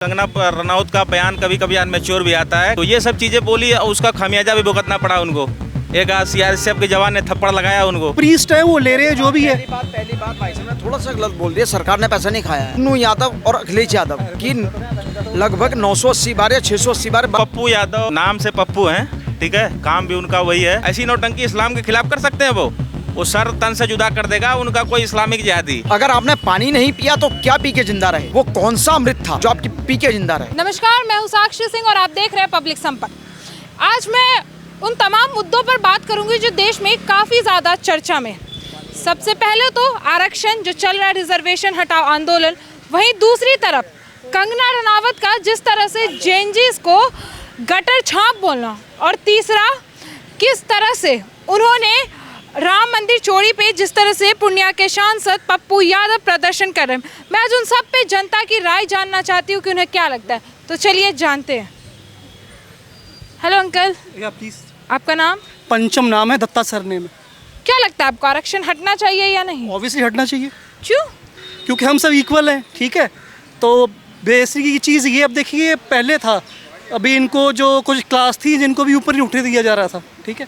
कंगना रनौत का बयान कभी कभी अनमेच्योर भी आता है, तो ये सब चीजें बोली और उसका खामियाजा भी भुगतना पड़ा उनको। एक सीआरपीएफ के जवान ने थप्पड़ लगाया उनको। प्रीस्ट है वो ले रहे हैं जो भी है। पहली बात भाई साहब ने थोड़ा सा गलत बोल दिया, सरकार ने पैसा नहीं खाया है। टुन्नू यादव और अखिलेश यादव की लगभग 980 बार या 680 बार। पप्पू यादव नाम से पप्पू हैं, ठीक है, काम भी उनका वही है। ऐसी नौटंकी इस्लाम के खिलाफ कर सकते हैं वो सर तन से जुदा कर देगा उनका कोई इस्लामिक जिहादी। अगर आपने पानी नहीं पिया तो क्या पी के जिंदा रहे? वो कौन सा अमृत था जो आपकी पी के जिंदा रहे? नमस्कार, मैं हूं साक्षी सिंह और आप देख रहे हैं पब्लिक संपर्क। आज मैं उन तमाम मुद्दों पर बात करूंगी जो देश में काफ़ी ज़्यादा चर्चा में। सबसे पहले तो आरक्षण जो चल रहा है, रिजर्वेशन हटाओ आंदोलन, वहीं दूसरी तरफ कंगना रनावत का जिस तरह से जेएनजीस को गटर छाप बोलना, और तीसरा किस तरह से उन्होंने राम मंदिर चोरी पे जिस तरह से पूर्णिया के सांसद पप्पू यादव प्रदर्शन कर रहे हैं। मैं आज उन सब पे जनता की राय जानना चाहती हूँ कि उन्हें क्या लगता है, तो चलिए जानते हैं। हेलो अंकल, या प्लीज। आपका नाम? पंचम नाम है, दत्ता सरनेम है। क्या लगता है आपको, आरक्षण हटना चाहिए या नहीं? ऑब्वियसली हटना चाहिए। क्यों? क्योंकि हम सब इक्वल हैं, ठीक है। तो बेसिक चीज़ ये, अब देखिए पहले था, अभी इनको जो कुछ क्लास थी जिनको भी ऊपर नहीं उठने दिया जा रहा था, ठीक है।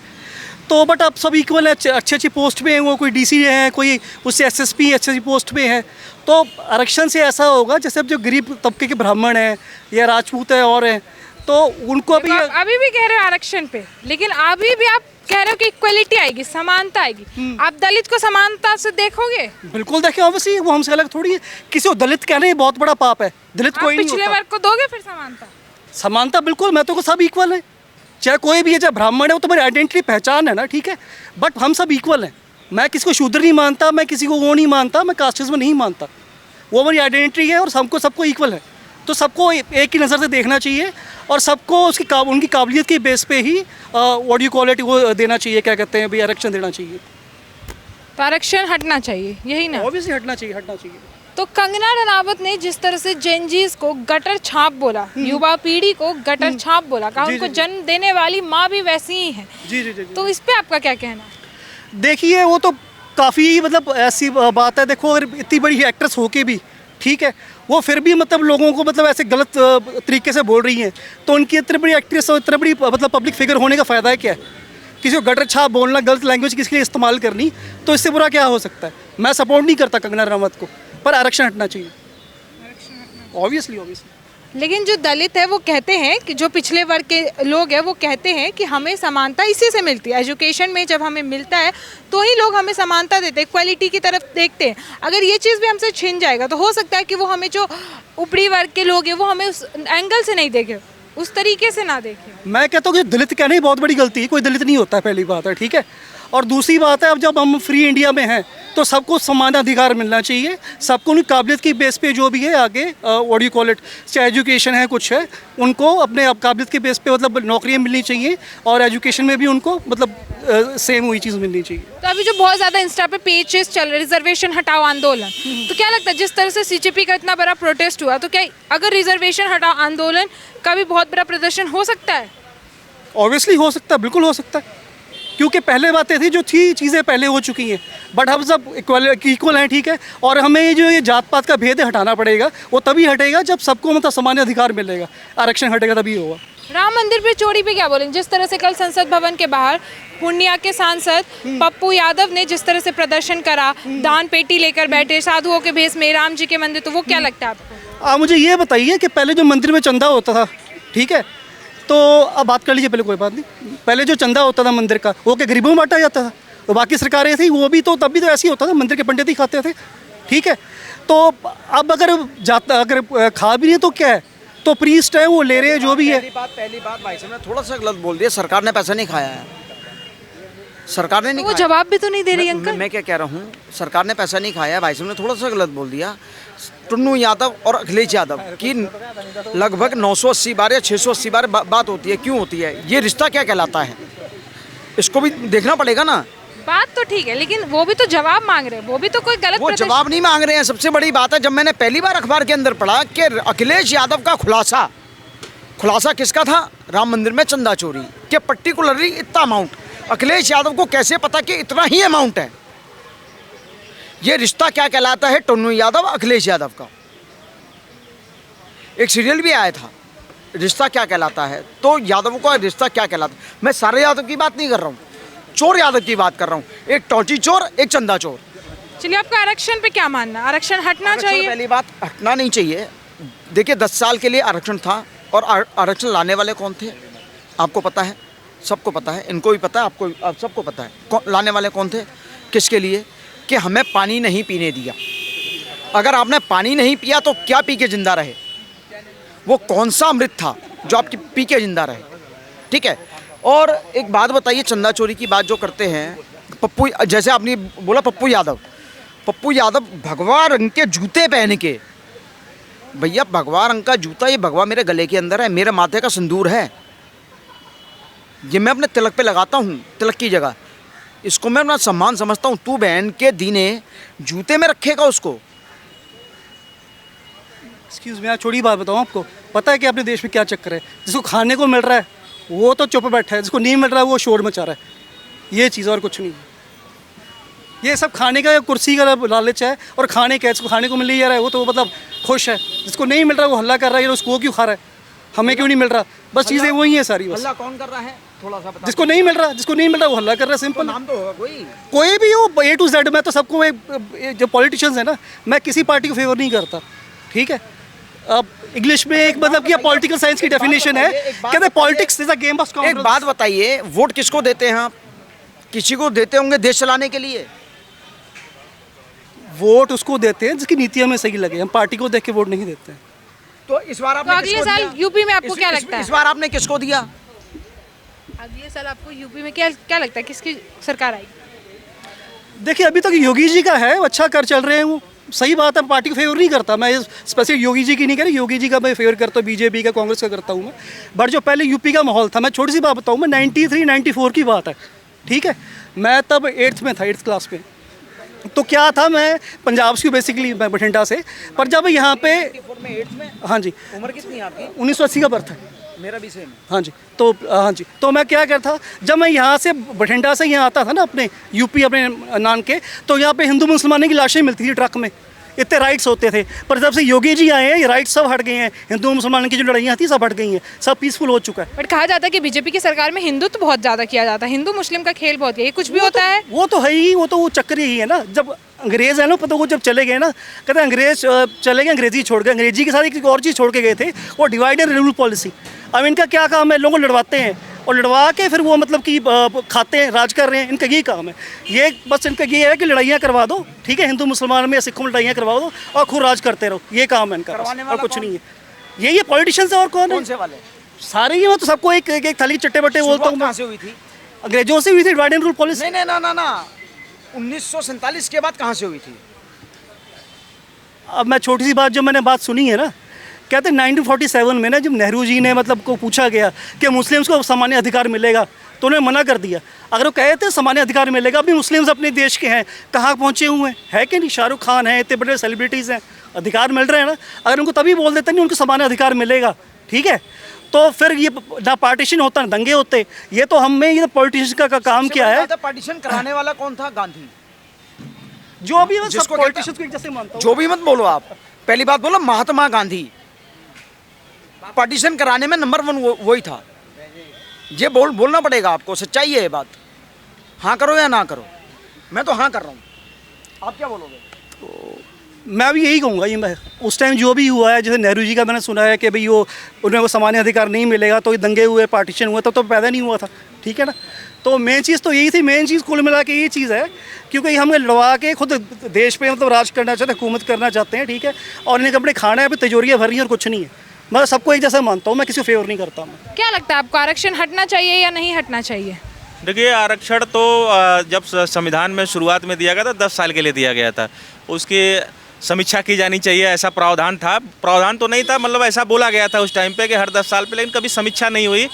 तो बट अब सब इक्वल है, अच्छी अच्छी पोस्ट पे हैं, वो कोई डीसी है, कोई उससे एसएसपी अच्छी पोस्ट पे है। तो आरक्षण से ऐसा होगा जैसे अब जो गरीब तबके के ब्राह्मण हैं या राजपूत है और हैं, तो उनको अभी भी कह रहे हो आरक्षण पे, लेकिन अभी भी आप कह रहे हो कि इक्वलिटी आएगी, समानता आएगी। आप दलित को समानता से देखोगे? बिल्कुल देखें, ऑब्वियसली वो हमसे अलग थोड़ी है। किसी को दलित कहना ही बहुत बड़ा पाप है। दलित कोई नहीं होता। पिछले वर्ग को दोगे फिर समानता? समानता बिल्कुल, मैं तो सब इक्वल है, चाहे कोई भी है, चाहे ब्राह्मण है, वो तो मेरी आइडेंटिटी पहचान है ना, ठीक है। बट हम सब इक्वल हैं। मैं किसी को शूद्र नहीं मानता, मैं किसी को वो नहीं मानता, मैं कास्टिज्म नहीं मानता। वो मेरी आइडेंटिटी है और सबको इक्वल है। तो सबको एक ही नज़र से देखना चाहिए और सबको उनकी काबिलियत की बेस पे ही व्हाट यू कॉल इट वो देना चाहिए, क्या कहते हैं भाई, आरक्षण देना चाहिए। तो आरक्षण हटना चाहिए, यही ना? ऑब्वियसली हटना चाहिए। तो कंगना रनावत ने जिस तरह से जेएनजीस को गटर छाप बोला, युवा पीढ़ी को गटर छाप बोला, कहा उनको जन्म देने वाली माँ भी वैसी ही है। जी। तो इस पे आपका क्या कहना है? देखिए वो तो काफ़ी मतलब ऐसी बात है। देखो अगर इतनी बड़ी एक्ट्रेस होके भी, ठीक है, वो फिर भी मतलब लोगों को मतलब ऐसे गलत तरीके से बोल रही हैं, तो उनकी इतनी बड़ी एक्ट्रेस और इतनी बड़ी मतलब पब्लिक फिगर होने का फ़ायदा है क्या है? किसी को गटर छाप बोलना, गलत लैंग्वेज किसी के लिए इस्तेमाल करनी, तो इससे बुरा क्या हो सकता है? मैं सपोर्ट नहीं करता कंगना रनावत को, पर आरक्षण हटना चाहिए, ऑब्वियसली। लेकिन जो दलित है वो कहते हैं कि जो पिछले वर्ग के लोग हैं वो कहते हैं कि हमें समानता इसी से मिलती है। एजुकेशन में जब हमें मिलता है तो ही लोग हमें समानता देते हैं, इक्वालिटी की तरफ देखते हैं। अगर ये चीज़ भी हमसे छिन जाएगा तो हो सकता है कि वो हमें, जो ऊपरी वर्ग के लोग हैं, वो हमें उस एंगल से नहीं देखे, उस तरीके से ना देखे। मैं कहता हूँ कि दलित कहना ही बहुत बड़ी गलती है। कोई दलित नहीं होता है, पहली बात है, ठीक है। और दूसरी बात है, अब जब हम फ्री इंडिया में हैं तो सबको समान अधिकार मिलना चाहिए। सबको उनकी काबिलियत की बेस पे जो भी है आगे व्हाट यू कॉल इट, चाहे एजुकेशन है कुछ है, उनको अपने काबिलियत के बेस पे मतलब नौकरियाँ मिलनी चाहिए और एजुकेशन में भी उनको मतलब सेम वही चीज़ मिलनी चाहिए। तो अभी जो बहुत ज़्यादा इंस्टा पे पेजेस चल रहे, रिजर्वेशन हटाओ आंदोलन, तो क्या लगता है जिस तरह से सीजेपी का इतना बड़ा प्रोटेस्ट हुआ, तो क्या अगर रिजर्वेशन हटाओ आंदोलन का भी बहुत बड़ा प्रदर्शन हो सकता है? ऑब्वियसली हो सकता है, बिल्कुल हो सकता है। क्योंकि पहले बातें थी जो थी, चीज़ें पहले हो चुकी हैं, बट हम सब इक्वल हैं, ठीक है। और हमें जो ये जात पात का भेद हटाना पड़ेगा, वो तभी हटेगा जब सबको मतलब समान अधिकार मिलेगा। आरक्षण हटेगा तभी होगा। राम मंदिर पे चोरी पे क्या बोलेंगे? जिस तरह से कल संसद भवन के बाहर पूर्णिया के सांसद पप्पू यादव ने जिस तरह से प्रदर्शन करा, दान पेटी लेकर बैठे साधुओं के भेष में राम जी के मंदिर, तो वो क्या लगता है आपको? आप मुझे ये बताइए कि पहले जो मंदिर में चंदा होता था, ठीक है, तो अब बात कर लीजिए, पहले कोई बात नहीं, पहले जो चंदा होता था मंदिर का, वो क्या गरीबों में बांटा जाता था? तो बाकी सरकारें थी, वो भी तो तब भी तो ऐसे ही होता था, मंदिर के पंडित ही खाते थे, ठीक है। तो अब अगर खा भी नहीं तो क्या है, तो प्रीस्ट है वो ले रहे हैं जो भी है। पहली बात भाई साहब ने थोड़ा सा गलत बोल दिया, सरकार ने पैसा नहीं खाया है। सरकार ने नहीं वो खाया। जवाब भी तो नहीं दे रही अंकल। मैं क्या कह रहा हूँ, सरकार ने पैसा नहीं खाया, भाई साहब ने थोड़ा सा गलत बोल दिया। टुन्नू यादव और अखिलेश यादव की लगभग 980 बार या 680 बार बात होती है। क्यों होती है? ये रिश्ता क्या कहलाता है, इसको भी देखना पड़ेगा ना। बात तो ठीक है, लेकिन वो भी तो जवाब मांग रहे हैं, वो भी तो कोई गलत वो जवाब नहीं मांग रहे हैं। सबसे बड़ी बात है, जब मैंने पहली बार अखबार के अंदर पढ़ा कि अखिलेश यादव का खुलासा किसका था? राम मंदिर में चंदा चोरी के पर्टिकुलरली इतना अमाउंट। अखिलेश यादव को कैसे पता कि इतना ही अमाउंट है? ये रिश्ता क्या कहलाता है टुन्नू यादव अखिलेश यादव का? एक सीरियल भी आया था, रिश्ता क्या कहलाता है, तो यादवों का रिश्ता क्या कहलाता है। मैं सारे यादव की बात नहीं कर रहा हूँ, चोर यादव की बात कर रहा हूँ। एक टॉटी चोर, एक चंदा चोर। चलिए, आपका आरक्षण पे क्या मानना है? आरक्षण हटना चाहिए? पहली बात, हटना नहीं चाहिए। देखिए 10 साल के लिए आरक्षण था, और आरक्षण लाने वाले कौन थे आपको पता है, सबको पता है, इनको भी पता है, आप सबको पता है। लाने वाले कौन थे, किसके लिए? कि हमें पानी नहीं पीने दिया। अगर आपने पानी नहीं पिया तो क्या पी के जिंदा रहे? वो कौन सा अमृत था जो आपकी पी के जिंदा रहे? ठीक है। और एक बात बताइए, चंदा चोरी की बात जो करते हैं, पप्पू, जैसे आपने बोला पप्पू यादव भगवा रंग के जूते पहन के, भैया भगवा रंग का जूता, ये भगवा मेरे गले के अंदर है, मेरे माथे का सिंदूर है, ये मैं अपने तिलक पे लगाता हूँ, तिलक की जगह। इसको मैं अपना सम्मान समझता हूँ। तू बहन के दीने जूते में रखेगा उसको? एक्सक्यूज़ मी, छोटी बात बताऊँ आपको, पता है कि अपने देश में क्या चक्कर है? जिसको खाने को मिल रहा है वो तो चुप बैठा है, जिसको नहीं मिल रहा है वो शोर मचा रहा है। ये चीज़ और कुछ नहीं है। ये सब खाने का, कुर्सी का लालच है, और खाने का, जिसको खाने को मिल ही जा रहा है वो तो मतलब खुश है, जिसको नहीं मिल रहा वो हल्ला कर रहा है, उसको क्यों खा रहा है, हमें क्यों नहीं मिल रहा? बस चीज़ें वही हैं सारी। बस हल्ला कौन कर रहा है, थोड़ा सा बता। जिसको नहीं मिल रहा वो हल्ला कर रहा है, सिंपल। नाम तो होगा कोई भी हो, A to Z। मैं तो सबको, जो पॉलिटिशियंस है ना, मैं किसी पार्टी को फेवर नहीं करता, ठीक है। अब इंग्लिश में एक मतलब कि पॉलिटिकल साइंस की डेफिनेशन है, कहते हैं politics is a game of एक बात बताइए, वोट किसको देते हैं आप? किसी को देते होंगे देश चलाने के लिए। वोट उसको देते हैं जिसकी नीतियां हमें सही लगे, हम पार्टी को देख के वोट नहीं देते हैं। तो इस बार आपने अगले किसको साल दिया? यूपी में आपको क्या लगता है? इस बार आपने किसको दिया? अगले साल आपको यूपी में क्या लगता है, किसकी सरकार आएगी? देखिए, अभी तक योगी जी का है, अच्छा कर चल रहे हैं वो, सही बात है। पार्टी को फेवर नहीं करता मैं, स्पेसिफिक योगी जी की नहीं कह रही, योगी जी का मैं फेवर करता हूँ, बीजेपी का, कांग्रेस का करता हूँ मैं। बट जो पहले यूपी का माहौल था, मैं छोटी सी बात बताऊँ, मैं 93-94 की बात है, ठीक है। मैं तब 8th में था, 8th क्लास में। तो क्या था, मैं पंजाब से हूँ बेसिकली, मैं बठिंडा से। पर जब यहाँ पे, हाँ जी, उम्र कितनी है आपकी? 1980 का बर्थ है मेरा भी सेम। हाँ जी। तो मैं क्या करता, जब मैं यहाँ से बठिंडा से यहाँ आता था ना, अपने यूपी अपने नान के, तो यहाँ पे हिंदू मुसलमानों की लाशें मिलती थी ट्रक में, इतने राइट्स होते थे। पर जब से योगी जी आए हैं, ये राइट्स सब हट गए हैं, हिंदू मुसलमानों की जो लड़ाइयाँ थी सब हट गई हैं, सब पीसफुल हो चुका है। बट कहा जाता है कि बीजेपी की सरकार में हिंदुत्व बहुत ज़्यादा किया जाता है, हिंदू मुस्लिम का खेल बहुत, ये कुछ भी होता है। वो तो है ही, वो चक्कर यही है ना। जब अंग्रेज है ना, पता वो जब चले गए ना, कहते हैं अंग्रेज चले गए, अंग्रेजी छोड़ गए, अंग्रेजी के साथ एक और चीज़ छोड़ के गए थे, वो डिवाइड एंड रूल पॉलिसी। अब इनका क्या काम है, लोगों को लड़वाते हैं और लड़वा के फिर वो मतलब कि खाते हैं, राज कर रहे हैं, इनका यही काम है। ये बस इनका ये है कि लड़ाइयाँ करवा दो, ठीक है, हिंदू मुसलमान में या सिखों में लड़ाइयाँ करवा दो और खुद राज करते रहो, ये काम है इनका, और कुछ नहीं है। यही है पॉलिटिशियंस, और कौन है? सारे ही, मैं तो सबको एक थाली चट्टे बट्टे बोलता हूँ। कहाँ से हुई थी? अंग्रेजों से हुई थी डिवाइड एंड रूल पॉलिसी। नहीं, 1947 के बाद कहाँ से हुई थी? अब मैं छोटी सी बात, जो मैंने बात सुनी है ना, कहते हैं 1947 में ना, जब नेहरू जी ने मतलब को पूछा गया कि मुस्लिम्स को सामान्य अधिकार मिलेगा, तो उन्होंने मना कर दिया। अगर वो कहते हैं सामान्य अधिकार मिलेगा, अभी मुस्लिम्स अपने देश के हैं, कहाँ पहुँचे हुए हैं, है कि नहीं? शाहरुख खान है, इतने बड़े सेलिब्रिटीज़ हैं, अधिकार मिल रहे हैं ना। अगर उनको तभी बोल देते नहीं उनको सामान्य अधिकार मिलेगा, ठीक है, तो फिर ये ना पार्टीशन होता, ना दंगे होते। ये तो हमें, ये पॉलिटिशियन का काम क्या है? पार्टीशन कराने वाला कौन था? गांधी। जो भी जिसको पॉलिटिशियंस को एक जैसे मानता हूँ, जो भी मत बोलो आप, पहली बात बोलो महात्मा गांधी। पार्टीशन कराने में नंबर 1 वही था। ये बोलना पड़ेगा आपको, सच्चाई है ये बात। हाँ करो या ना करो, मैं तो हाँ कर रहा हूँ, आप क्या बोलोगे? मैं भी यही कहूँगा। ये मैं उस टाइम जो भी हुआ है, जैसे नेहरू जी का मैंने सुना है कि भाई वो उन्हें वो सामान्य अधिकार नहीं मिलेगा, तो ये दंगे हुए, पार्टीशन हुआ, तो पैदा नहीं हुआ था, ठीक है ना। तो मेन चीज़ तो यही थी, मेन चीज़ कुल मिला के यही चीज़ है, क्योंकि हम लड़वा के खुद देश पे मतलब राज करना चाहते हैं, हुकूमत करना चाहते हैं, ठीक है, और इन्हें अपने खाना है, अभी तिजोरियाँ भर रही हैं और कुछ नहीं है। मैं सबको एक जैसा मानता हूँ, मैं किसी को फेवर नहीं करता। मैं, क्या लगता है आपको, आरक्षण हटना चाहिए या नहीं हटना चाहिए? देखिए, आरक्षण तो जब संविधान में शुरुआत में दिया गया था 10 साल के लिए दिया गया था, उसकी समीक्षा की जानी चाहिए, ऐसा प्रावधान था। प्रावधान तो नहीं था, मतलब ऐसा बोला गया था उस टाइम पे कि हर 10 साल पे, लेकिन कभी समीक्षा नहीं हुई।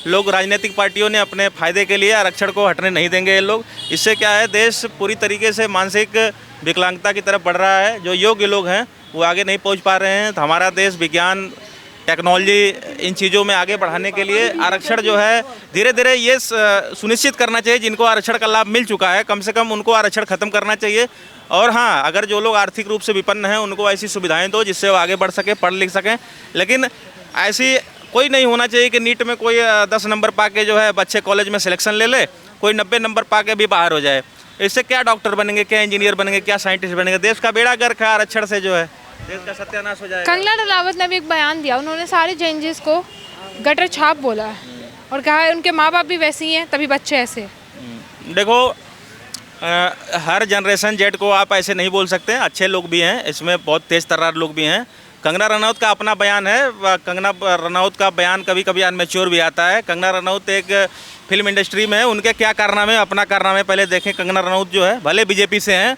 लोग, राजनीतिक पार्टियों ने अपने फ़ायदे के लिए आरक्षण को हटने नहीं देंगे ये लोग। इससे क्या है, देश पूरी तरीके से मानसिक विकलांगता की तरफ बढ़ रहा है। जो योग्य लोग हैं वो आगे नहीं पहुँच पा रहे हैं। तो हमारा देश विज्ञान, टेक्नोलॉजी, इन चीज़ों में आगे बढ़ाने के लिए आरक्षण जो है धीरे धीरे ये सुनिश्चित करना चाहिए, जिनको आरक्षण का लाभ मिल चुका है, कम से कम उनको आरक्षण ख़त्म करना चाहिए और हाँ, अगर जो लोग आर्थिक रूप से विपन्न हैं उनको ऐसी सुविधाएं दो जिससे वो आगे बढ़ सके, पढ़ लिख सकें। लेकिन ऐसी कोई नहीं होना चाहिए कि नीट में कोई 10 नंबर पा के जो है अच्छे कॉलेज में सिलेक्शन ले ले, कोई 90 नंबर पा के भी बाहर हो जाए। इससे क्या डॉक्टर बनेंगे, क्या इंजीनियर बनेंगे, क्या साइंटिस्ट बनेंगे? देश का बेड़ा गर्क है आरक्षण से, जो है देश का सत्यानाश हो जाएगा। कंगना रनावत ने भी एक बयान दिया, उन्होंने सारे चेंजेस को गटर छाप बोला है और कहा है उनके माँ बाप भी वैसे ही हैं तभी बच्चे ऐसे हैं। देखो, हर जनरेशन जेड को आप ऐसे नहीं बोल सकते, अच्छे लोग भी हैं इसमें, बहुत तेज़ तर्रार लोग भी हैं। कंगना रनौत का अपना बयान है, कंगना रनौत का बयान कभी कभी अनमेच्योर भी आता है। कंगना रनौत एक फिल्म इंडस्ट्री में है, उनके क्या कारनामे, अपना कारनामे पहले देखें। कंगना रनौत जो है भले बीजेपी से हैं,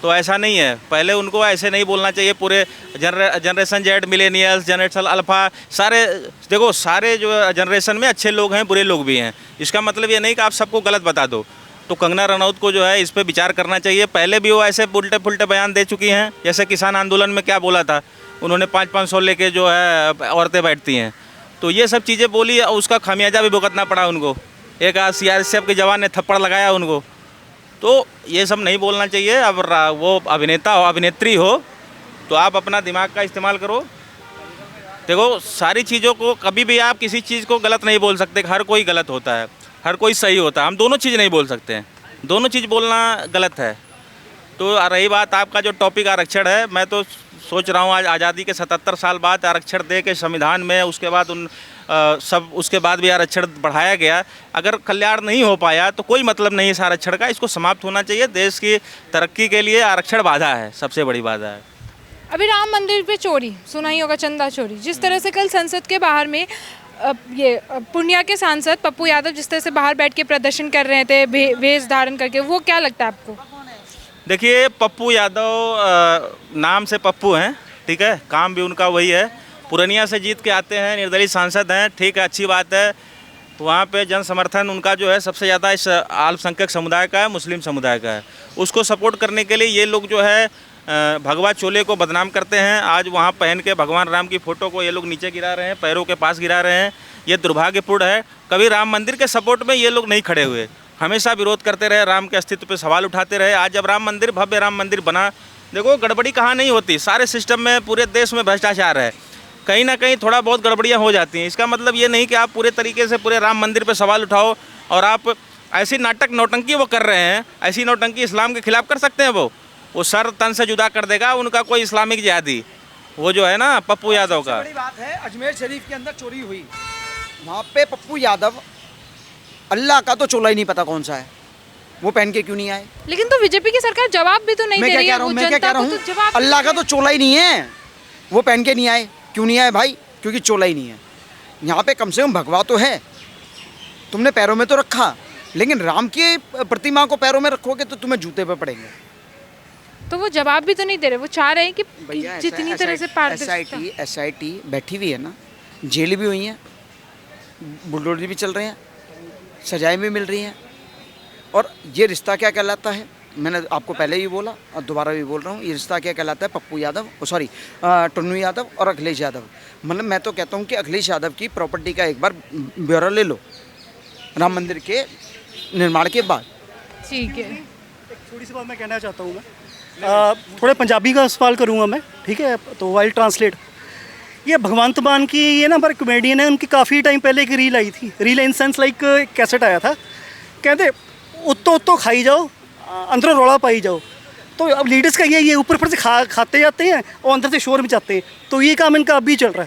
तो ऐसा नहीं है, पहले उनको ऐसे नहीं बोलना चाहिए। पूरे generation Z, millennials, generation alpha, सारे देखो, सारे जो जनरेशन में अच्छे लोग हैं, बुरे लोग भी हैं। इसका मतलब ये नहीं कि आप सबको गलत बता दो। तो कंगना रनौत को जो है इस पर विचार करना चाहिए। पहले भी वो ऐसे उल्टे पुल्टे बयान दे चुकी हैं, जैसे किसान आंदोलन में क्या बोला था उन्होंने, 500 लेके जो है औरतें बैठती हैं, तो ये सब चीज़ें बोली और उसका खामियाजा भी भुगतना पड़ा उनको। एक CRPF के जवान ने थप्पड़ लगाया उनको, तो ये सब नहीं बोलना चाहिए। अब वो अभिनेता हो, अभिनेत्री हो, तो आप अपना दिमाग का इस्तेमाल करो। देखो, सारी चीज़ों को कभी भी आप किसी चीज़ को गलत नहीं बोल सकते। हर कोई गलत होता है, हर कोई सही होता है, हम दोनों चीज़ नहीं बोल सकते हैं, दोनों चीज़ बोलना गलत है। तो रही बात आपका जो टॉपिक आरक्षण है, मैं तो सोच रहा हूँ आज आज़ादी के 77 साल बाद आरक्षण दे के संविधान में, उसके बाद उसके बाद भी आरक्षण बढ़ाया गया। अगर कल्याण नहीं हो पाया तो कोई मतलब नहीं है इस आरक्षण का, इसको समाप्त होना चाहिए। देश की तरक्की के लिए आरक्षण बाधा है, सबसे बड़ी बाधा है। अभी राम मंदिर पे चोरी सुना ही होगा, चंदा चोरी, जिस तरह से कल संसद के बाहर में ये पूर्णिया के सांसद पप्पू यादव जिस तरह से बाहर बैठ के प्रदर्शन कर रहे थे वेश धारण करके, वो क्या लगता है आपको? देखिए, पप्पू यादव नाम से पप्पू हैं, ठीक है, काम भी उनका वही है। पूर्णिया से जीत के आते हैं, निर्दलीय सांसद हैं, ठीक है, अच्छी बात है। वहाँ पे जन समर्थन उनका जो है सबसे ज़्यादा इस अल्पसंख्यक समुदाय का है, मुस्लिम समुदाय का है। उसको सपोर्ट करने के लिए ये लोग जो है भगवा चोले को बदनाम करते हैं। आज वहाँ पहन के भगवान राम की फ़ोटो को ये लोग नीचे गिरा रहे हैं, पैरों के पास गिरा रहे हैं। ये दुर्भाग्यपूर्ण है। कभी राम मंदिर के सपोर्ट में ये लोग नहीं खड़े हुए, हमेशा विरोध करते रहे, राम के अस्तित्व पे सवाल उठाते रहे। आज जब राम मंदिर, भव्य राम मंदिर बना, देखो गड़बड़ी कहाँ नहीं होती, सारे सिस्टम में, पूरे देश में भ्रष्टाचार है, कहीं ना कहीं थोड़ा बहुत गड़बड़ियाँ हो जाती हैं। इसका मतलब ये नहीं कि आप पूरे तरीके से पूरे राम मंदिर पे सवाल उठाओ और आप ऐसी नौटंकी वो कर रहे हैं, ऐसी नौटंकी इस्लाम के खिलाफ कर सकते हैं। वो सर तन से जुदा कर देगा उनका कोई इस्लामिक जिहादी, वो जो है ना पप्पू यादव का। बड़ी बात है, अजमेर शरीफ के अंदर चोरी हुई, वहाँ पे पप्पू यादव, अल्लाह का तो चोला ही नहीं पता कौन सा है, वो पहन के क्यों नहीं आए? लेकिन तो बीजेपी की सरकार जवाब भी तो नहीं दे रही है, वो जनता को तो जवाब, अल्लाह का तो चोला ही नहीं है, वो पहन के नहीं आए। क्यों नहीं आए भाई? क्योंकि चोला ही नहीं है। यहाँ पे कम से कम भगवा तो है, तुमने पैरों में तो रखा, लेकिन राम की प्रतिमा को पैरों में रखोगे तो तुम्हें जूते पे पड़ेंगे। तो वो जवाब भी तो नहीं दे रहे। वो चाह रहे हैं कि जितनी तरह से SIT बैठी हुई है ना, जेल भी हुई हैं, बुलडोजर भी चल रहे हैं, सजाएं भी मिल रही हैं, और ये रिश्ता क्या कहलाता है? मैंने आपको पहले भी बोला और दोबारा भी बोल रहा हूँ, ये रिश्ता क्या कहलाता है? पप्पू यादव, सॉरी टन्नू यादव और अखिलेश यादव। मतलब मैं तो कहता हूँ कि अखिलेश यादव की प्रॉपर्टी का एक बार ब्यौरा ले लो राम मंदिर के निर्माण के बाद। ठीक है, थोड़ी सी बात मैं कहना चाहता हूँ। मैं थोड़े पंजाबी का सवाल करूँगा मैं, ठीक है, तो वाइल ट्रांसलेट। ये भगवंत मान की ये ना हमारे कॉमेडियन है, उनकी काफ़ी टाइम पहले एक रील आई थी, reel in sense like cassette आया था, कहते उत्तो खाई जाओ, अंदरों रौला पाई जाओ। तो अब लीडर्स का ये ऊपर से खाते जाते हैं और अंदर से शोर मचाते हैं, तो ये काम इनका अब भी चल रहा है।